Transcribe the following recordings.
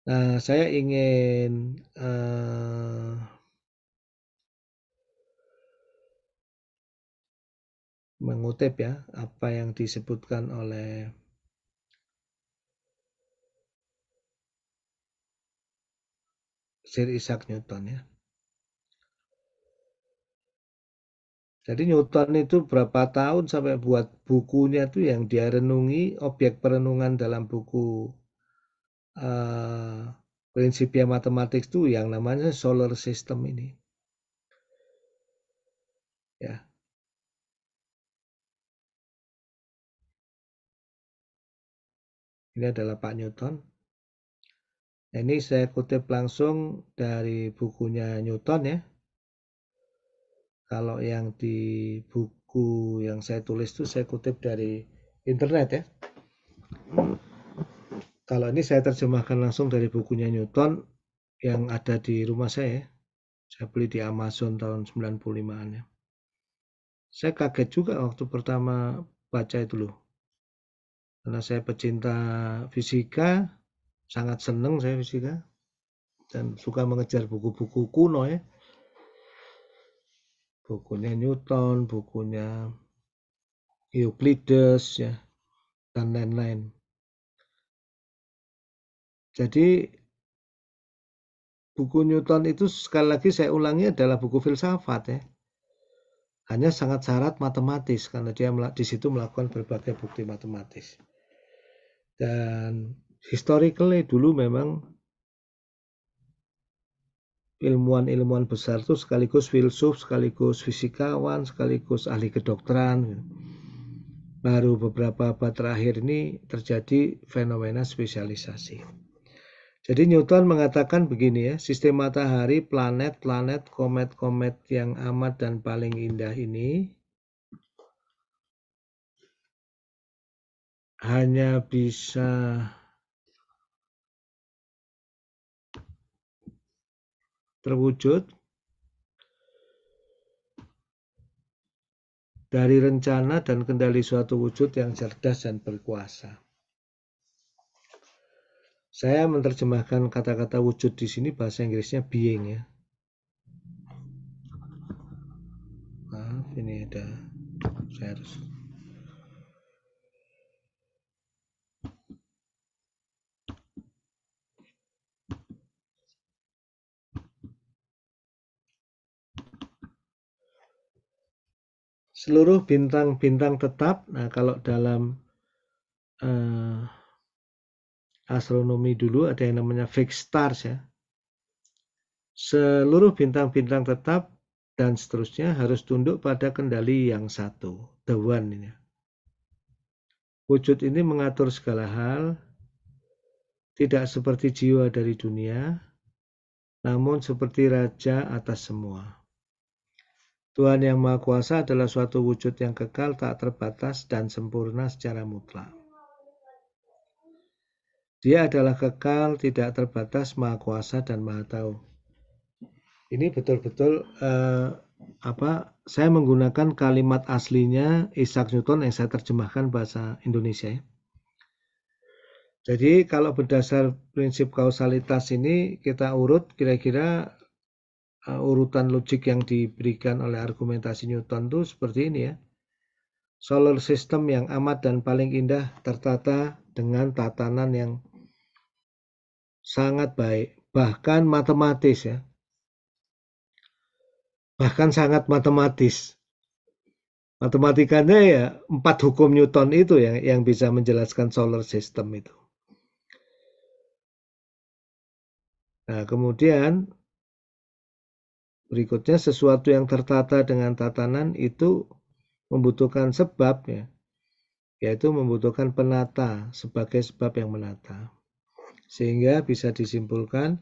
Nah, saya ingin mengutip ya apa yang disebutkan oleh Sir Isaac Newton ya. Jadi Newton itu berapa tahun sampai buat bukunya tuh yang dia renungi, objek perenungan dalam buku Principia Mathematics itu yang namanya solar system ini. Ya. Ini adalah Pak Newton. Nah, ini saya kutip langsung dari bukunya Newton ya. Kalau yang di buku yang saya tulis itu saya kutip dari internet ya. Kalau ini saya terjemahkan langsung dari bukunya Newton yang ada di rumah saya. Saya beli di Amazon tahun 95-an ya. Saya kaget juga waktu pertama baca itu loh. Karena saya pecinta fisika, sangat senang saya fisika dan suka mengejar buku-buku kuno ya. Bukunya Newton, bukunya Euclides ya, dan lain-lain. Jadi buku Newton itu sekali lagi saya ulangi adalah buku filsafat ya. Hanya sangat syarat matematis karena dia di situ melakukan berbagai bukti matematis. Dan historically dulu memang ilmuwan-ilmuwan besar itu sekaligus filsuf, sekaligus fisikawan, sekaligus ahli kedokteran. Baru beberapa abad terakhir ini terjadi fenomena spesialisasi. Jadi Newton mengatakan begini ya, sistem matahari, planet-planet, komet-komet yang amat dan paling indah ini hanya bisa terwujud dari rencana dan kendali suatu wujud yang cerdas dan berkuasa. Saya menerjemahkan kata-kata wujud di sini bahasa Inggrisnya being ya. Maaf, ini ada saya harus seluruh bintang-bintang tetap. Nah, kalau dalam astronomi dulu ada yang namanya fixed stars ya. Seluruh bintang-bintang tetap dan seterusnya harus tunduk pada kendali yang satu, the one ini. Wujud ini mengatur segala hal, tidak seperti jiwa dari dunia, namun seperti raja atas semua. Tuhan yang Maha Kuasa adalah suatu wujud yang kekal, tak terbatas, dan sempurna secara mutlak. Dia adalah kekal, tidak terbatas, Maha Kuasa, dan Maha Tahu. Ini betul-betul saya menggunakan kalimat aslinya Isaac Newton yang saya terjemahkan bahasa Indonesia. Jadi kalau berdasar prinsip kausalitas ini kita urut kira-kira urutan logik yang diberikan oleh argumentasi Newton itu seperti ini ya. Solar system yang amat dan paling indah tertata dengan tatanan yang sangat baik, bahkan matematis ya. Bahkan sangat matematis. Matematikanya ya 4 hukum Newton itu yang bisa menjelaskan solar system itu. Nah, kemudian berikutnya sesuatu yang tertata dengan tatanan itu membutuhkan sebab ya, yaitu membutuhkan penata sebagai sebab yang menata. Sehingga bisa disimpulkan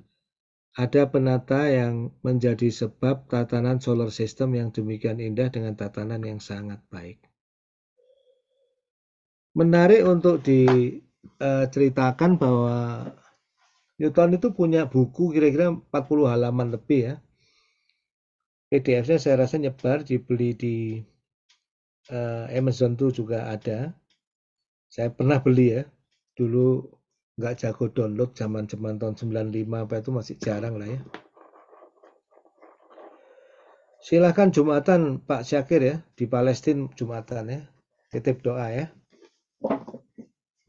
ada penata yang menjadi sebab tatanan solar system yang demikian indah dengan tatanan yang sangat baik. Menarik untuk diceritakan bahwa Newton itu punya buku kira-kira 40 halaman lebih ya. PDF-nya saya rasa nyebar, dibeli di Amazon tuh juga ada. Saya pernah beli ya. Dulu nggak jago download zaman tahun 95 apa itu masih jarang lah ya. Silahkan Jumatan Pak Syakir ya, di Palestina Jumatan ya. Titip doa ya.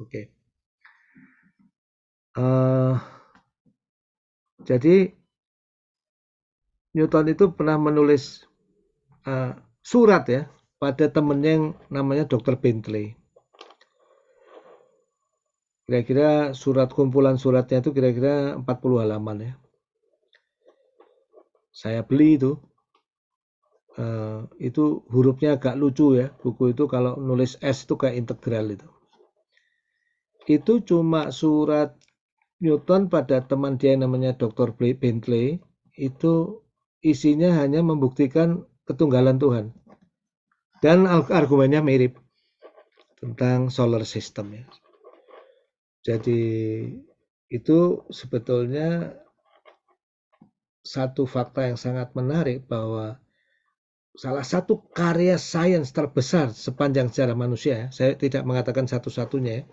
Oke. Jadi Newton itu pernah menulis surat ya pada temennya yang namanya Dr. Bentley. Kira-kira surat kumpulan suratnya itu kira-kira 40 halaman ya. Saya beli itu. Itu hurufnya agak lucu ya. Buku itu kalau nulis S itu kayak integral itu. Itu cuma surat Newton pada teman dia yang namanya Dr. Bentley. Itu isinya hanya membuktikan ketunggalan Tuhan. Dan argumennya mirip tentang solar system ya. Jadi itu sebetulnya satu fakta yang sangat menarik bahwa salah satu karya sains terbesar sepanjang sejarah manusia, saya tidak mengatakan satu-satunya ya,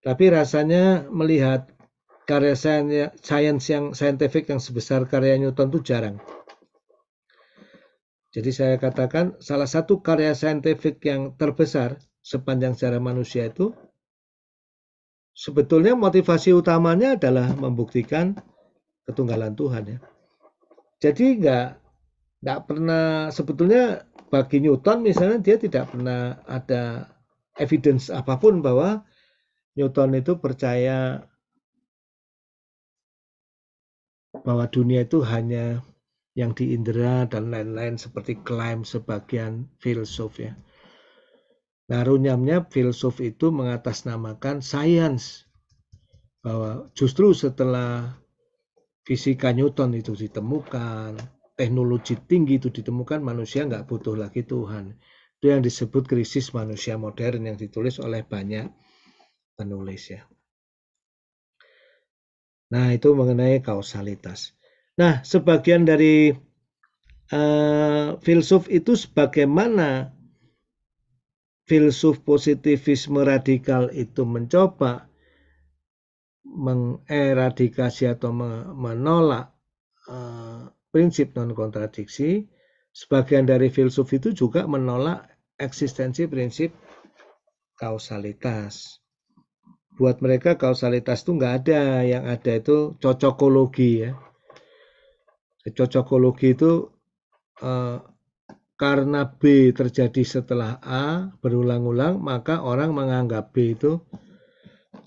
tapi rasanya melihat karya sains yang saintifik yang sebesar karya Newton itu jarang. Jadi saya katakan salah satu karya saintifik yang terbesar sepanjang sejarah manusia itu sebetulnya motivasi utamanya adalah membuktikan ketunggalan Tuhan ya. Jadi nggak pernah, sebetulnya bagi Newton misalnya dia tidak pernah ada evidence apapun bahwa Newton itu percaya bahwa dunia itu hanya yang diindera dan lain-lain seperti klaim sebagian filsuf ya. Nah, runyamnya filsuf itu mengatasnamakan sains, bahwa justru setelah fisika Newton itu ditemukan, teknologi tinggi itu ditemukan, manusia nggak butuh lagi Tuhan. Itu yang disebut krisis manusia modern yang ditulis oleh banyak penulis ya. Nah, itu mengenai kausalitas. Nah, sebagian dari filsuf itu sebagaimana filsuf positivisme radikal itu mencoba mengeradikasi atau menolak prinsip non-kontradiksi, sebagian dari filsuf itu juga menolak eksistensi prinsip kausalitas. Buat mereka kausalitas itu nggak ada, yang ada itu cocokologi ya. Cocokologi itu karena B terjadi setelah A berulang-ulang, maka orang menganggap B itu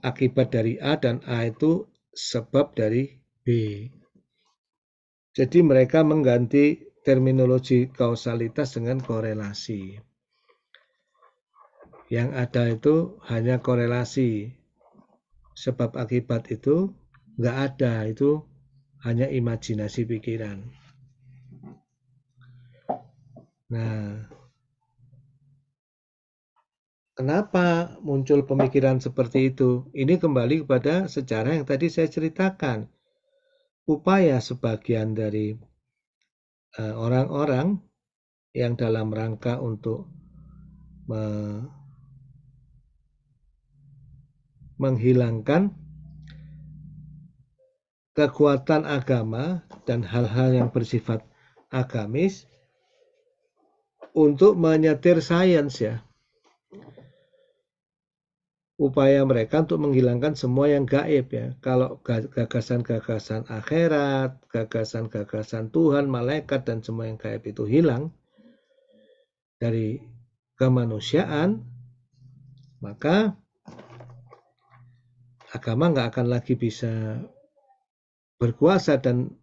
akibat dari A dan A itu sebab dari B. Jadi mereka mengganti terminologi kausalitas dengan korelasi. Yang ada itu hanya korelasi. Sebab akibat itu nggak ada, itu hanya imajinasi pikiran. Nah, kenapa muncul pemikiran seperti itu? Ini kembali kepada sejarah yang tadi saya ceritakan. Upaya sebagian dari orang-orang yang dalam rangka untuk menghilangkan kekuatan agama dan hal-hal yang bersifat agamis untuk menyetir sains ya. Upaya mereka untuk menghilangkan semua yang gaib ya. Kalau gagasan-gagasan akhirat, gagasan-gagasan Tuhan, malaikat, dan semua yang gaib itu hilang dari kemanusiaan, maka agama nggak akan lagi bisa berkuasa dan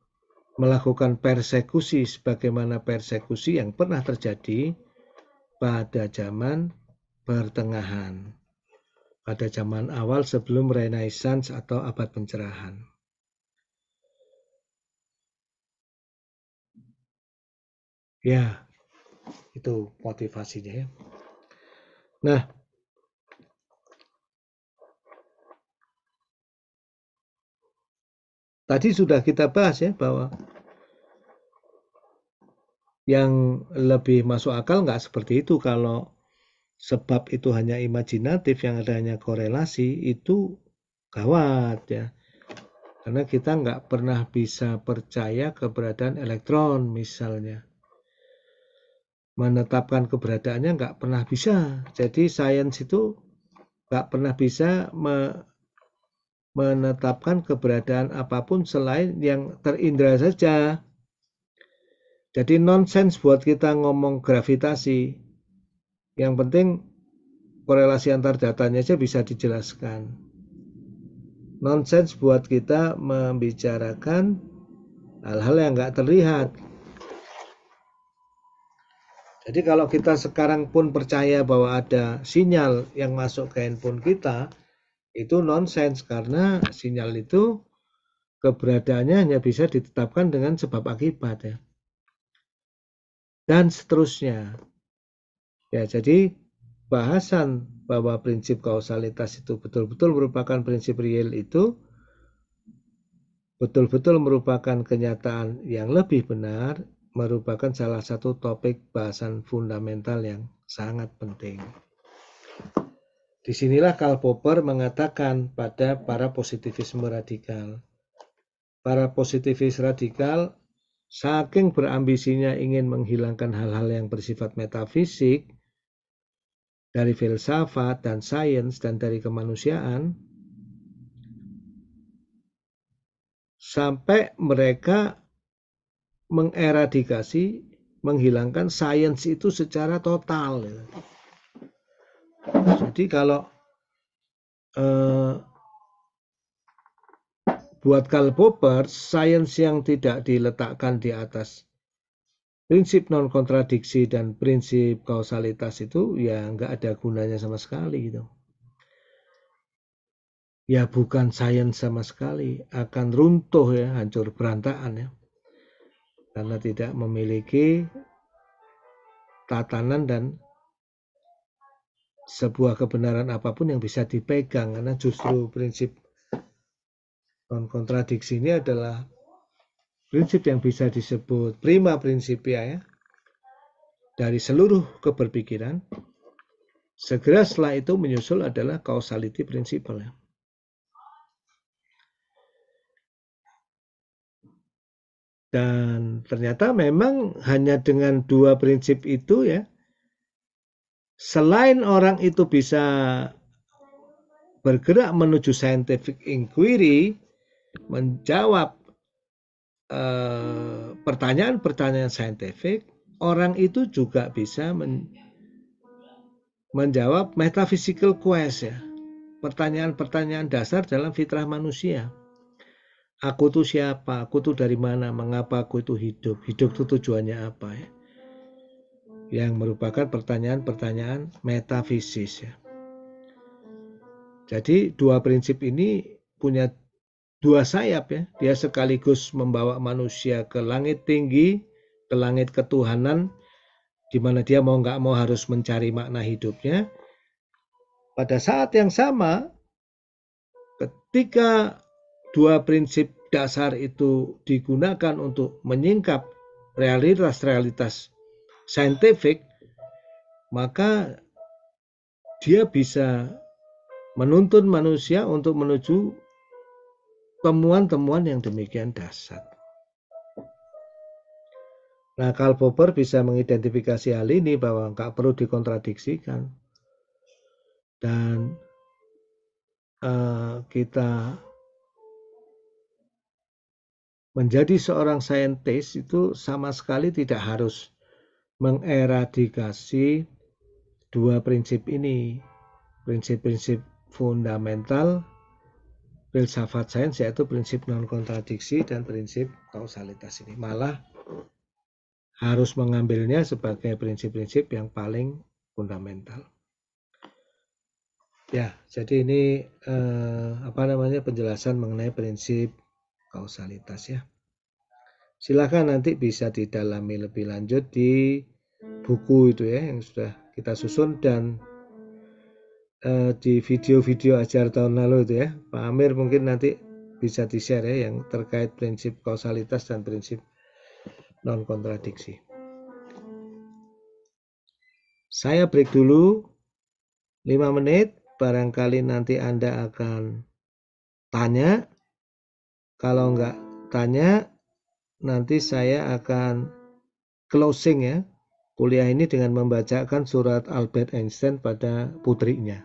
melakukan persekusi sebagaimana persekusi yang pernah terjadi pada zaman pertengahan, pada zaman awal sebelum Renaissance atau abad pencerahan. Ya, itu motivasinya ya. Nah, tadi sudah kita bahas ya bahwa yang lebih masuk akal nggak seperti itu. Kalau sebab itu hanya imajinatif, yang ada hanya korelasi, itu gawat ya. Karena kita nggak pernah bisa percaya keberadaan elektron misalnya. Menetapkan keberadaannya nggak pernah bisa. Jadi sains itu nggak pernah bisa menetapkan keberadaan apapun selain yang terindra saja. Jadi nonsens buat kita ngomong gravitasi. Yang penting korelasi antar datanya aja bisa dijelaskan. Nonsens buat kita membicarakan hal-hal yang nggak terlihat. Jadi kalau kita sekarang pun percaya bahwa ada sinyal yang masuk ke handphone kita, itu nonsens karena sinyal itu keberadaannya hanya bisa ditetapkan dengan sebab akibat ya. Dan seterusnya. Ya, jadi bahasan bahwa prinsip kausalitas itu betul-betul merupakan prinsip real itu betul-betul merupakan kenyataan yang lebih benar, merupakan salah satu topik bahasan fundamental yang sangat penting. Disinilah Karl Popper mengatakan pada para positivisme radikal. Para positivis radikal saking berambisinya ingin menghilangkan hal-hal yang bersifat metafisik dari filsafat dan sains dan dari kemanusiaan, sampai mereka mengeradikasi, menghilangkan sains itu secara total. Jadi kalau buat Karl Popper, sains yang tidak diletakkan di atas prinsip non-kontradiksi dan prinsip kausalitas itu ya nggak ada gunanya sama sekali gitu. Ya bukan sains sama sekali, akan runtuh ya, hancur berantakan ya. Karena tidak memiliki tatanan dan sebuah kebenaran apapun yang bisa dipegang, karena justru prinsip non-kontradiksi ini adalah prinsip yang bisa disebut prima principia ya, dari seluruh keberpikiran. Segera setelah itu menyusul adalah causality principle ya. Dan ternyata memang hanya dengan dua prinsip itu ya, selain orang itu bisa bergerak menuju scientific inquiry, menjawab pertanyaan-pertanyaan saintifik, orang itu juga bisa menjawab metaphysical quest ya, pertanyaan-pertanyaan dasar dalam fitrah manusia. Aku tuh siapa? Aku tuh dari mana? Mengapa aku itu hidup? Hidup itu tujuannya apa ya? Yang merupakan pertanyaan-pertanyaan metafisis ya. Jadi dua prinsip ini punya dua sayap ya. Dia sekaligus membawa manusia ke langit tinggi, ke langit ketuhanan, di mana dia mau nggak mau harus mencari makna hidupnya. Pada saat yang sama, ketika dua prinsip dasar itu digunakan untuk menyingkap realitas-realitas saintifik, maka dia bisa menuntun manusia untuk menuju temuan-temuan yang demikian dasar. Nah, Karl Popper bisa mengidentifikasi hal ini bahwa nggak perlu dikontradiksikan. Dan kita menjadi seorang saintis itu sama sekali tidak harus mengeradikasi dua prinsip ini. Prinsip-prinsip fundamental filsafat sains, yaitu prinsip non-kontradiksi dan prinsip kausalitas ini. Malah harus mengambilnya sebagai prinsip-prinsip yang paling fundamental. Ya, jadi ini penjelasan mengenai prinsip kausalitas ya. Silakan nanti bisa didalami lebih lanjut di buku itu ya yang sudah kita susun, dan di video-video ajar tahun lalu itu ya. Pak Amir mungkin nanti bisa di-share ya yang terkait prinsip kausalitas dan prinsip non-kontradiksi. Saya break dulu 5 menit, barangkali nanti Anda akan tanya. Kalau nggak tanya, nanti saya akan closing ya kuliah ini dengan membacakan surat Albert Einstein pada putrinya.